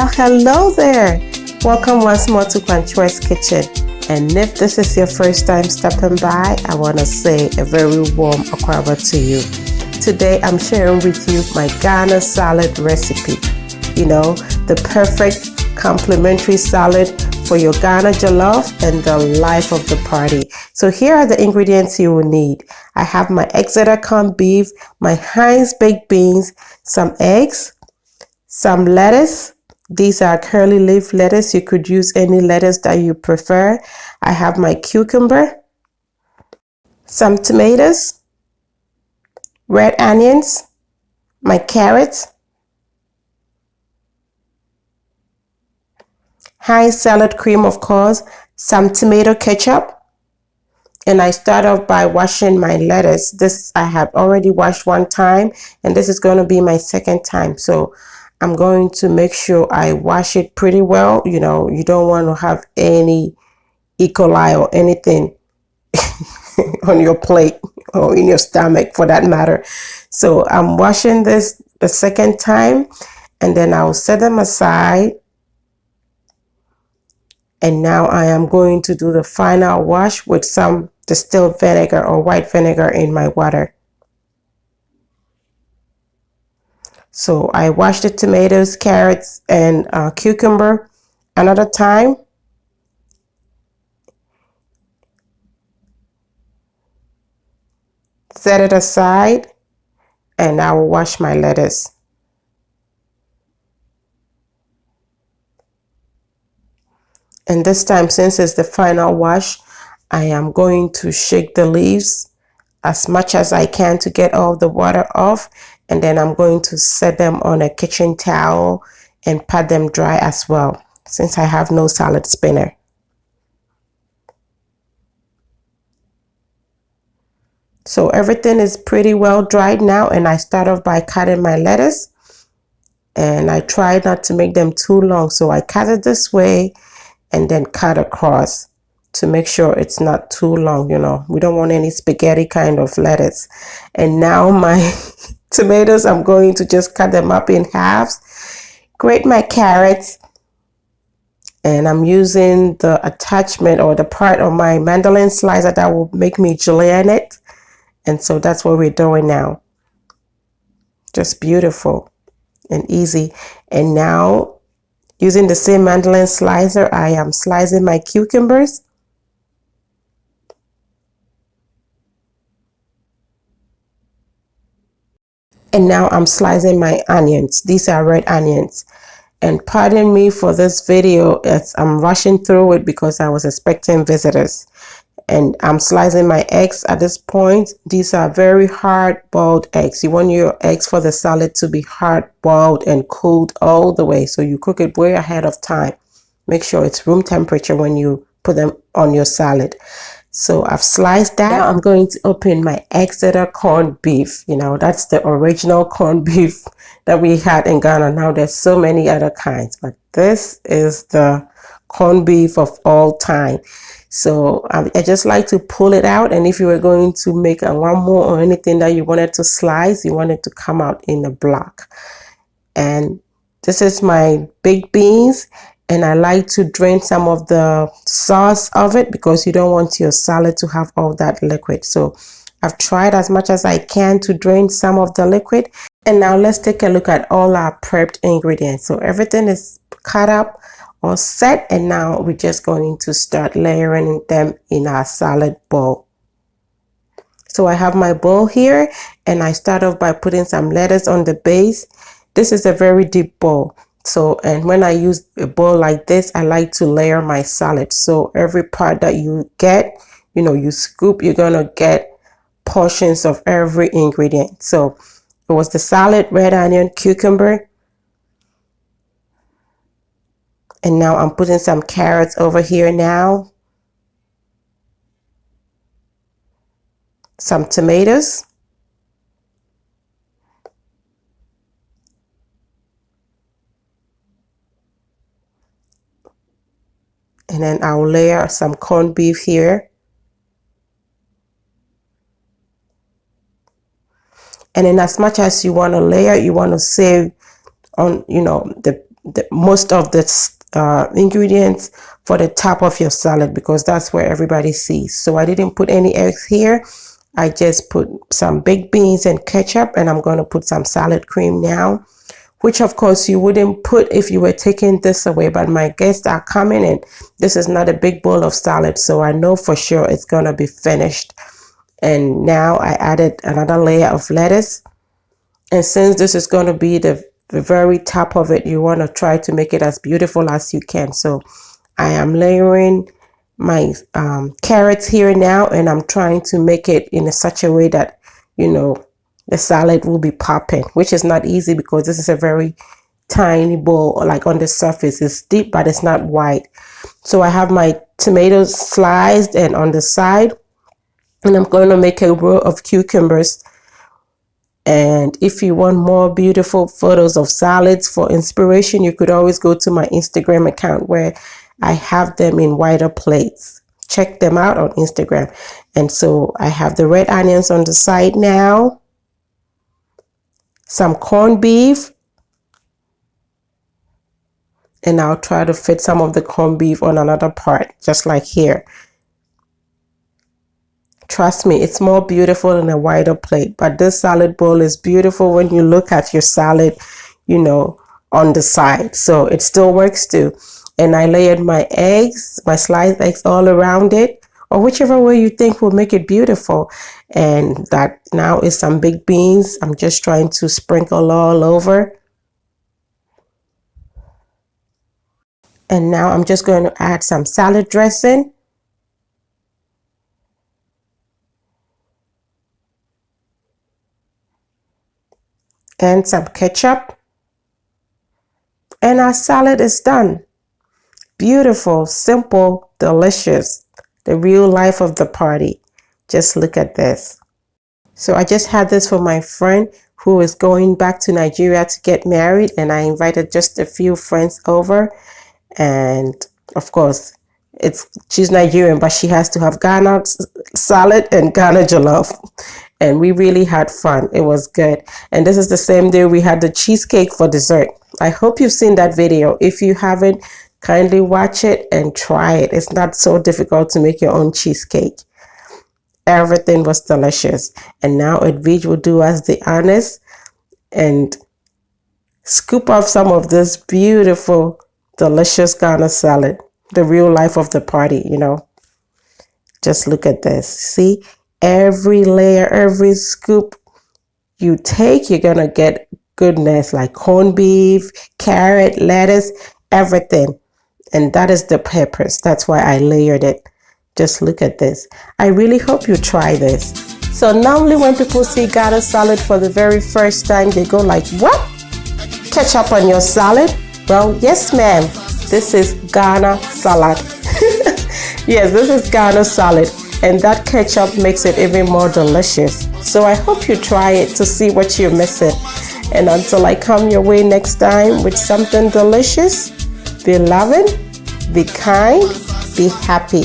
Hello there. Welcome once more to Panchoi's Kitchen. And if this is your first time stopping by, I want to say a very warm akwaba to you. Today I'm sharing with you my Ghana salad recipe. You know, the perfect complementary salad for your Ghana Jollof and the life of the party. So here are the ingredients you will need. I have my Exeter corned beef, my Heinz baked beans, some eggs, some lettuce. These are curly leaf lettuce. You could use any lettuce that you prefer. I have my cucumber, some tomatoes, red onions, my carrots, Heinz salad cream, of course, some tomato ketchup, and I start off by washing my lettuce. This I have already washed one time, and this is going to be my second time. So I'm going to make sure I wash it pretty well. You know, you don't want to have any E. coli or anything on your plate or in your stomach for that matter. So I'm washing this the second time, and then I'll set them aside. And now I am going to do the final wash with some distilled vinegar or white vinegar in my water. So I washed the tomatoes, carrots, and cucumber another time. Set it aside, and I will wash my lettuce. And this time, since it's the final wash, I am going to shake the leaves as much as I can to get all the water off, and then I'm going to set them on a kitchen towel and pat them dry as well, since I have no salad spinner. So everything is pretty well dried now, and I start off by cutting my lettuce, and I try not to make them too long, so I cut it this way and then cut across to make sure it's not too long. You know, we don't want any spaghetti kind of lettuce. And now my tomatoes, I'm going to just cut them up in halves. Grate my carrots, and I'm using the attachment or the part of my mandolin slicer that will make me julienne it. And so that's what we're doing now. Just beautiful and easy. And now, using the same mandolin slicer, I am slicing my cucumbers. And now I'm slicing my onions. These are red onions. And pardon me for this video, I'm rushing through it because I was expecting visitors. And I'm slicing my eggs at this point. These are very hard-boiled eggs. You want your eggs for the salad to be hard-boiled and cooled all the way. So you cook it way ahead of time. Make sure it's room temperature when you put them on your salad. So I've sliced that. Now I'm going to open my Exeter corned beef. You know, that's the original corned beef that we had in Ghana. Now there's so many other kinds, but this is the corned beef of all time. So I just like to pull it out, and if you were going to make a lamb or anything that you wanted to slice, you want it to come out in a block. And this is my baked beans, and I like to drain some of the sauce of it because you don't want your salad to have all that liquid. So I've tried as much as I can to drain some of the liquid. And now let's take a look at all our prepped ingredients. So everything is cut up or set, and now we're just going to start layering them in our salad bowl. So I have my bowl here, and I start off by putting some lettuce on the base. This is a very deep bowl. So, and when I use a bowl like this, I like to layer my salad. So every part that you get, you know, you scoop, you're gonna get portions of every ingredient. So it was the salad, red onion, cucumber. And now I'm putting some carrots over here now. Some tomatoes. And then I'll layer some corned beef here. And then as much as you want to layer, you want to save on, you know, most of the ingredients for the top of your salad, because that's where everybody sees. So I didn't put any eggs here. I just put some baked beans and ketchup, and I'm going to put some salad cream now, which of course you wouldn't put if you were taking this away, but my guests are coming and this is not a big bowl of salad, so I know for sure it's going to be finished. And now I added another layer of lettuce, and since this is going to be the very top of it, you want to try to make it as beautiful as you can. So I am layering my carrots here now, and I'm trying to make it in such a way that, you know, the salad will be popping, which is not easy because this is a very tiny bowl. Like on the surface it's deep, but it's not wide. So I have my tomatoes sliced and on the side, and I'm going to make a row of cucumbers. And if you want more beautiful photos of salads for inspiration, you could always go to my Instagram account where I have them in wider plates. Check them out on Instagram. And so I have the red onions on the side now, some corned beef, and I'll try to fit some of the corned beef on another part, just like here. Trust me, it's more beautiful in a wider plate, but this salad bowl is beautiful when you look at your salad, you know, on the side. So it still works too. And I layered my eggs, my sliced eggs all around it, or whichever way you think will make it beautiful. And that now is some baked beans. I'm just trying to sprinkle all over. And now I'm just going to add some salad dressing. And some ketchup. And our salad is done. Beautiful, simple, delicious. The real life of the party. Just look at this. So I just had this for my friend who is going back to Nigeria to get married, and I invited just a few friends over. And of course, she's Nigerian, but she has to have Ghana salad and Ghana Jollof. And we really had fun. It was good. And this is the same day we had the cheesecake for dessert. I hope you've seen that video. If you haven't, kindly watch it and try it. It's not so difficult to make your own cheesecake. Everything was delicious. And now Edwige will do us the honors and scoop up some of this beautiful, delicious Ghana salad. The real life of the party, you know. Just look at this. See? Every layer, every scoop you take, you're gonna get goodness like corned beef, carrot, lettuce, everything. And that is the purpose. That's why I layered it. Just look at this. I really hope you try this. So normally when people see Ghana salad for the very first time, they go like, what? Ketchup on your salad? Well, yes ma'am. This is Ghana salad. Yes, this is Ghana salad. And that ketchup makes it even more delicious. So I hope you try it to see what you're missing. And until I come your way next time with something delicious, be loving, be kind, be happy.